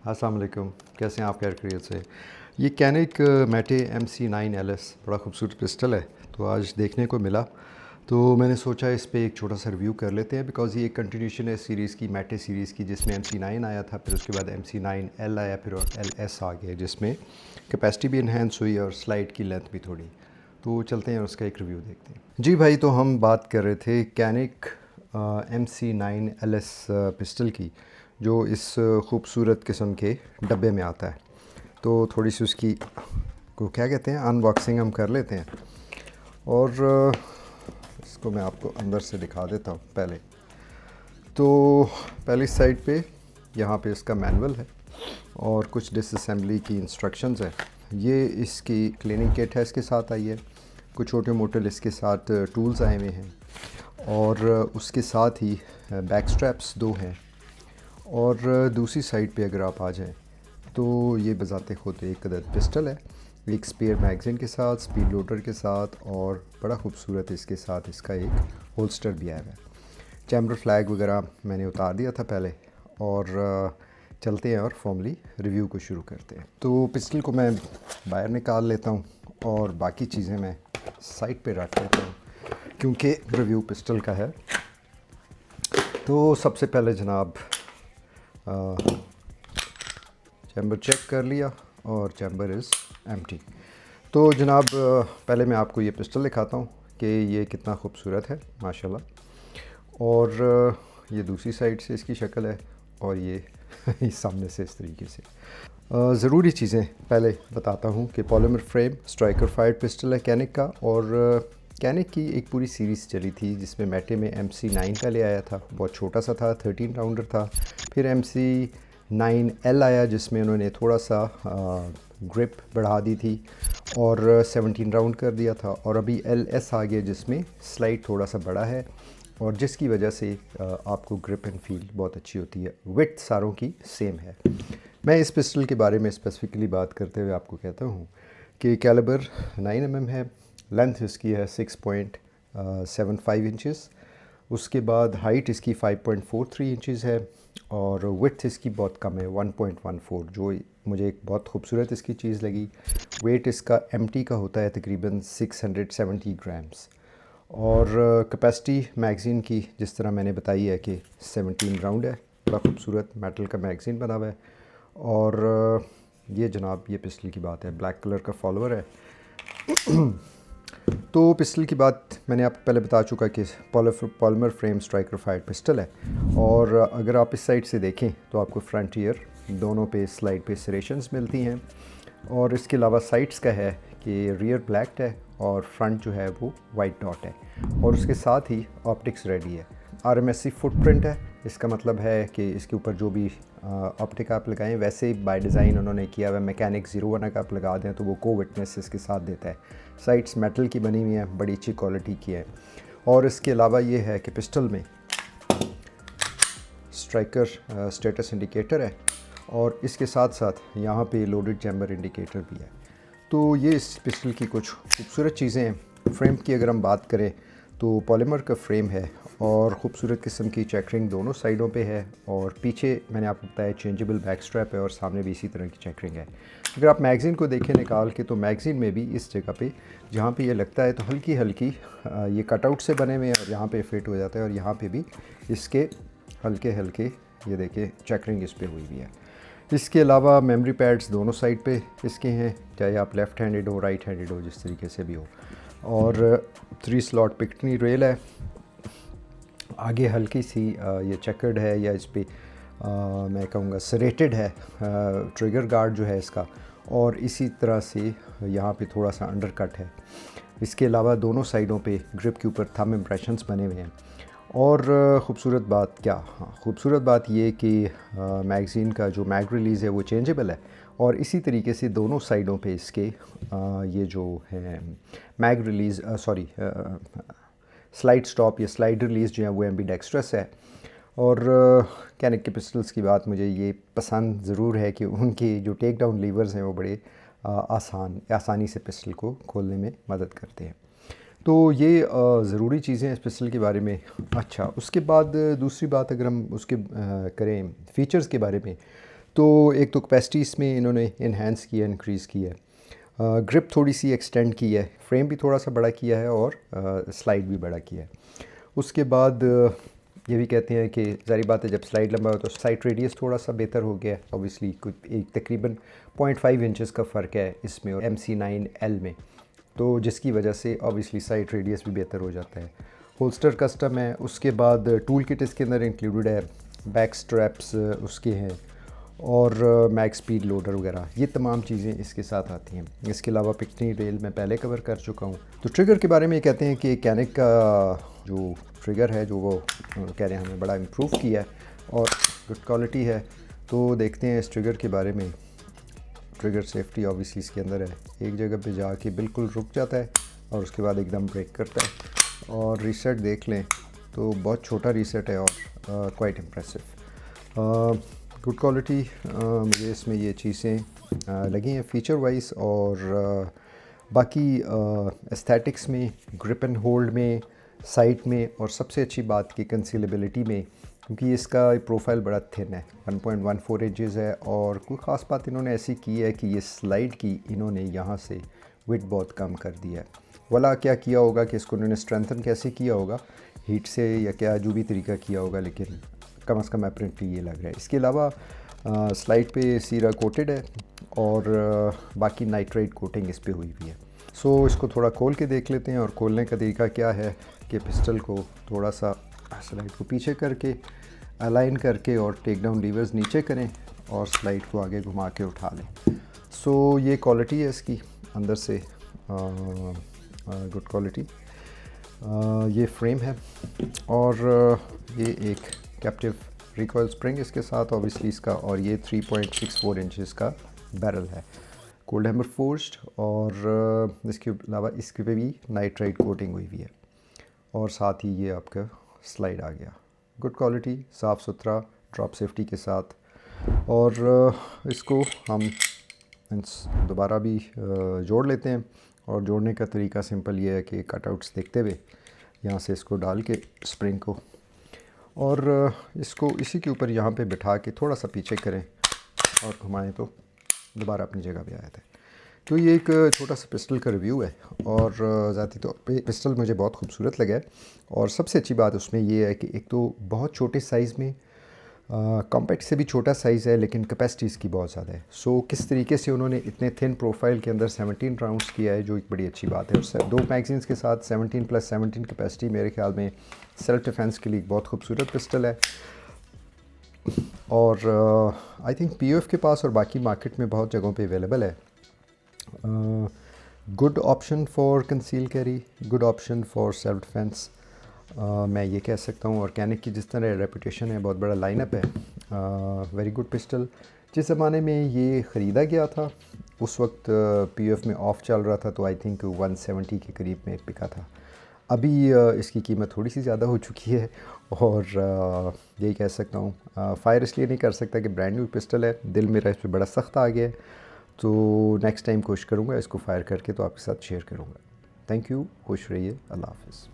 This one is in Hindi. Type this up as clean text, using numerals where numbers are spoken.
अस्सलाम वालेकुम, कैसे हैं आप? खैर खैरियत से। ये कैनिक मैटे MC9LS बड़ा खूबसूरत पिस्टल है, तो आज देखने को मिला, तो मैंने सोचा इस पे एक छोटा सा रिव्यू कर लेते हैं। बिकॉज़ ये एक कंटिन्यूशन है सीरीज़ की, मैटे सीरीज़ की, जिसमें MC9 आया था, फिर उसके बाद MC9L आया, फिर और LS आ गया, जिसमें कैपेसिटी भी इन्हेंस हुई और स्लाइड की लेंथ भी थोड़ी। तो चलते हैं और उसका एक रिव्यू देखते हैं। जी भाई, तो हम बात कर रहे थे कैनिक MC9LS पिस्टल की, जो इस खूबसूरत किस्म के डब्बे में आता है। तो थोड़ी सी उसकी को क्या कहते हैं, अनबॉक्सिंग हम कर लेते हैं। और इसको मैं आपको अंदर से दिखा देता हूँ पहले। तो पहली साइड पे यहाँ पे इसका मैनुअल है और कुछ डिसअसेंबली की इंस्ट्रक्शंस है। ये इसकी क्लीनिंग किट है, इसके साथ आई है। कुछ छोटे मोटे इसके साथ टूल्स आए हुए हैं और उसके साथ ही बैक स्ट्रैप्स 2 हैं। और दूसरी साइड पे अगर आप आ जाएं तो ये बजाते खुद एक अदद पिस्टल है, एक स्पेयर मैगज़ीन के साथ, स्पीड लोडर के साथ, और बड़ा खूबसूरत इसके साथ इसका एक होल्स्टर भी आया है। चैम्बर फ्लैग वगैरह मैंने उतार दिया था पहले, और चलते हैं और फॉर्मली रिव्यू को शुरू करते हैं। तो पिस्टल को मैं बाहर निकाल लेता हूँ और बाकी चीज़ें मैं साइड पे रख लेता हूँ, क्योंकि रिव्यू पिस्टल का है। तो सबसे पहले जनाब चैम्बर चेक कर लिया और चैम्बर इज़ एम्प्टी। तो जनाब पहले मैं आपको ये पिस्टल दिखाता हूँ कि ये कितना खूबसूरत है माशाल्लाह। और ये दूसरी साइड से इसकी शक्ल है, और ये इस सामने से इस तरीके से। ज़रूरी चीज़ें पहले बताता हूँ कि polymer frame striker fired pistol है कैनिक का। और कैनिक की एक पूरी सीरीज़ चली थी, जिसमें मैटे में MC9 पहले आया था, बहुत छोटा सा था, 13 राउंडर था। फिर MC9L आया, जिसमें उन्होंने थोड़ा सा ग्रिप बढ़ा दी थी और 17 राउंड कर दिया था। और अभी LS आ गया, जिसमें स्लाइड थोड़ा सा बड़ा है और जिसकी वजह से आपको ग्रिप एंड फील बहुत अच्छी होती है। विड्थ सारों की सेम है। मैं इस पिस्टल के बारे में स्पेसिफ़िकली बात करते हुए आपको कहता हूँ कि कैलिबर 9mm है, लेंथ इसकी है 6.75 इंचज़। उसके बाद हाइट इसकी 5.43 इंचज़ है और विड्थ इसकी बहुत कम है, 1.14, जो मुझे एक बहुत खूबसूरत इसकी चीज़ लगी। वेट इसका एम्प्टी का होता है तकरीबन 670 ग्राम्स। और कैपेसिटी मैगज़ीन की जिस तरह मैंने बताई है कि 17 राउंड है, बड़ा खूबसूरत मेटल का मैगज़ीन बना हुआ है। और ये जनाब ये पिस्टल की बात है, ब्लैक कलर का फॉलोअर है। तो पिस्टल की बात मैंने आपको पहले बता चुका कि polymer frame striker fired pistol है। और अगर आप इस साइड से देखें तो आपको फ्रंट ईयर दोनों पे स्लाइड पे सरेशंस मिलती हैं। और इसके अलावा साइड्स का है कि रियर ब्लैक है और फ्रंट जो है वो वाइट डॉट है। और उसके साथ ही ऑप्टिक्स रेडी है। RMSC फुटप्रिंट है, इसका मतलब है कि इसके ऊपर जो भी ऑप्टिक आप लगाएं, वैसे ही बाय डिज़ाइन उन्होंने किया हुआ। मैकेनिक 01 का आप लगा दें तो वो को विटनेस इसके साथ देता है। साइड्स मेटल की बनी हुई हैं, बड़ी अच्छी क्वालिटी की है। और इसके अलावा ये है कि पिस्टल में स्ट्राइकर स्टेटस इंडिकेटर है और इसके साथ साथ यहाँ पे लोडेड चैम्बर इंडिकेटर भी है। तो ये इस पिस्टल की कुछ खूबसूरत चीज़ें हैं। फ्रेम की अगर हम बात करें तो पॉलीमर का फ्रेम है और ख़ूबसूरत किस्म की चेकरिंग दोनों साइडों पे है। और पीछे मैंने आपको बताया चेंजेबल बैक स्ट्रैप है और सामने भी इसी तरह की चेकरिंग है। अगर आप मैगज़ीन को देखें निकाल के तो मैगज़ीन में भी इस जगह पे जहाँ पे ये लगता है तो हल्की हल्की ये कटआउट से बने हुए हैं और यहाँ पे फिट हो जाता है। और यहाँ पे भी इसके हल्के हल्के ये देखिए चेकरिंग इस पे हुई हुई है। इसके अलावा मेमोरी पैड्स दोनों साइड पे इसके हैं, चाहे आप लेफ़्ट हैंडेड हो राइट हैंडेड हो, जिस तरीके से भी हो। और 3 स्लॉट पिक्टनी रेल है। आगे हल्की सी ये चेकर्ड है, या इस पे मैं कहूँगा सरेटेड है ट्रिगर गार्ड जो है इसका। और इसी तरह से यहाँ पे थोड़ा सा अंडरकट है। इसके अलावा दोनों साइडों पे ग्रिप के ऊपर थंब इम्प्रेशंस बने हुए हैं। और ख़ूबसूरत बात क्या, हाँ खूबसूरत बात ये कि मैगज़ीन का जो मैग रिलीज़ है वो चेंजेबल है। और इसी तरीके से दोनों साइडों पे इसके ये जो है मैग रिलीज़ स्लाइड स्टॉप या स्लाइड रिलीज़ जो है वो एम्बीडेक्स्ट्रस है। और कैनिक के पिस्टल्स की बात मुझे ये पसंद ज़रूर है कि उनकी जो टेक डाउन लीवर्स हैं वो बड़े आसानी से पिस्टल को खोलने में मदद करते हैं। तो ये ज़रूरी चीज़ें हैं इस पिस्टल के बारे में। अच्छा, उसके बाद दूसरी बात अगर हम उसके करें फ़ीचर्स के बारे में, तो एक तो कैपेसिटी इसमें इन्होंने इन्हेंस किया, इंक्रीज़ की है, ग्रिप थोड़ी सी एक्सटेंड की है, फ्रेम भी थोड़ा सा बड़ा किया है और स्लाइड भी बड़ा किया है। उसके बाद ये भी कहते हैं कि ज़ाहिर बात है जब स्लाइड लंबा हो तो साइड रेडियस थोड़ा सा बेहतर हो गया है। ऑब्वियसली कुछ एक तकरीबन 0.5 इंचेस का फ़र्क है इसमें और MC9L में, तो जिसकी वजह से ऑब्वियसली साइड रेडियस भी बेहतर हो जाता है। होल्स्टर कस्टम है। उसके बाद टूल किट इसके अंदर इंक्लूडेड है, बैक स्ट्रैप्स उसके हैं और मैक्स स्पीड लोडर वगैरह, ये तमाम चीज़ें इसके साथ आती हैं। इसके अलावा पिकनी रेल मैं पहले कवर कर चुका हूँ। तो ट्रिगर के बारे में ये कहते हैं कि कैनिक का जो ट्रिगर है जो वो कह रहे हैं हमें बड़ा इम्प्रूव किया है और गुड क्वालिटी है। तो देखते हैं इस ट्रिगर के बारे में। ट्रिगर सेफ्टी ऑब्वियसली इसके अंदर है, एक जगह पे जाके बिल्कुल रुक जाता है और उसके बाद एकदम ब्रेक करता है। और रीसेट देख लें तो बहुत छोटा रीसेट है और क्वाइट इम्प्रेसिव, गुड क्वालिटी। मुझे इसमें ये चीज़ें लगी हैं फ़ीचर वाइज और बाकी एस्थेटिक्स में, ग्रिप एंड होल्ड में, साइट में और सबसे अच्छी बात की कंसीलेबिलिटी में, क्योंकि इसका प्रोफाइल बड़ा थिन है, 1.14 इंचज़ है। और कोई ख़ास बात इन्होंने ऐसी की है कि ये स्लाइड की इन्होंने यहाँ से विड्थ बहुत कम कर दिया है। वाला क्या किया होगा कि इसको उन्होंने स्ट्रेंथन कैसे किया होगा, हीट से या क्या जो भी तरीका किया होगा, लेकिन कम से कम अप्रेंटली ये लग रहा है। इसके अलावा स्लाइड पे सीरा कोटेड है और बाकी नाइट्राइट कोटिंग इस पे हुई हुई है। सो इसको थोड़ा खोल के देख लेते हैं। और खोलने का तरीका क्या है कि पिस्टल को थोड़ा सा स्लाइड को पीछे करके अलाइन करके और टेक डाउन लीवर्स नीचे करें और स्लाइड को आगे घुमा के उठा लें। सो ये क्वालिटी है इसकी अंदर से, गुड क्वालिटी। ये फ्रेम है और ये एक कैप्टिव रिकॉइल स्प्रिंग इसके साथ ऑब्वियसली इसका, और ये 3.64 इंचेस का बैरल है, कोल्ड हैमर फोर्स्ड। और इसके अलावा इसके पे भी नाइट्राइट कोटिंग हुई है और साथ ही ये आपका स्लाइड आ गया। गुड क्वालिटी, साफ़ सुथरा, ड्रॉप सेफ्टी के साथ। और इसको हम दोबारा भी जोड़ लेते हैं। और जोड़ने का तरीका सिंपल ये है कि कटआउट्स देखते हुए यहाँ से इसको डाल के स्प्रिंग को और इसको इसी के ऊपर यहाँ पे बिठा के थोड़ा सा पीछे करें और घुमाएं तो दोबारा अपनी जगह पे आ जाता है। तो ये एक छोटा सा पिस्टल का रिव्यू है और ज़ाती तौर पे पिस्टल मुझे बहुत खूबसूरत लगा है। और सबसे अच्छी बात उसमें ये है कि एक तो बहुत छोटे साइज़ में, कॉम्पैक्ट से भी छोटा साइज़ है, लेकिन कैपेसिटी इसकी बहुत ज़्यादा है। सो किस तरीके से उन्होंने इतने थिन प्रोफाइल के अंदर 17 राउंड्स किया है, जो एक बड़ी अच्छी बात है। और 2 मैगजीन्स के साथ 17 + 17 कैपेसिटी मेरे ख्याल में सेल्फ डिफेंस के लिए बहुत खूबसूरत पिस्टल है। और आई थिंक POF के पास और बाकी मार्केट में बहुत जगहों पे अवेलेबल है। Good option for conceal carry, good option for self defence, मैं ये कह सकता हूँ। और कैनिक की जिस तरह रेपुटेशन है, बहुत बड़ा लाइनअप है, वेरी गुड पिस्टल। जिस ज़माने में ये ख़रीदा गया था उस वक्त POF में ऑफ़ चल रहा था, तो आई थिंक 170 के करीब में बिका था। अभी इसकी कीमत थोड़ी सी ज़्यादा हो चुकी है और यही कह सकता हूँ। फ़ायर इसलिए नहीं कर सकता कि ब्रांड न्यू पिस्टल है, दिल मेरा इस पर बड़ा सख्त आ गया है। तो नेक्स्ट टाइम कोशिश करूँगा इसको फ़ायर करके तो आपके साथ शेयर करूँगा। थैंक यू, खुश रहिए, अल्लाह हाफ़िज़।